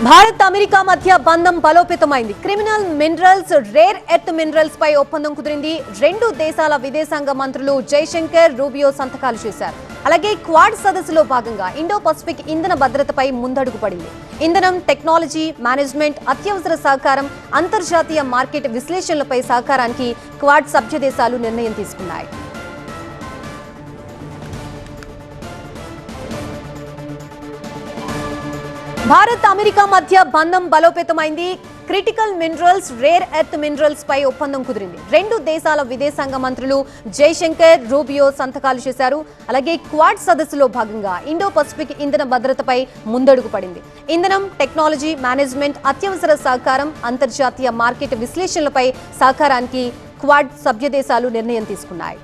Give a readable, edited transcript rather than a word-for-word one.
Bharat America మధ్య బంధం బలోపేతమైంది. Critical minerals, rare earth minerals పై ఒప్పందం కుదిరింది. రెండు దేశాల విదేశాంగ మంత్రులు జైశంకర్, రూబియో సంతకాలు చేశారు. అలాగే క్వాడ్ సదస్సులో భాగంగా ఇండో పసిఫిక్ ఇంధన భద్రతపై ముందడుగు పడింది. ఇంధనం, టెక్నాలజీ, మేనేజ్మెంట్, అత్యవసర సహకారం, అంతర్జాతీయ మార్కెట్ విశ్లేషణలపై సహకారానికి క్వాడ్ సభ్య దేశాలు నిర్ణయం తీసుకున్నాయి. భారత్ అమెరికా మధ్య బంధం బలోపేతమైంది. Critical minerals, rare earth minerals పై ఒప్పందం కుదిరింది. రెండు దేశాల విదేశాంగ మంత్రులు జైశంకర్, రూబియో సంతకాలు చేశారు. అలాగే క్వాడ్ సదస్సులో భాగంగా ఇండో పసిఫిక్ ఇంధన భద్రతపై ముందడుగు పడింది. ఇంధనం, టెక్నాలజీ, మేనేజ్మెంట్, అత్యవసర సహకారం, అంతర్జాతీయ మార్కెట్ విశ్లేషణలపై సహకారానికి క్వాడ్ సభ్య దేశాలు నిర్ణయం తీసుకున్నాయి.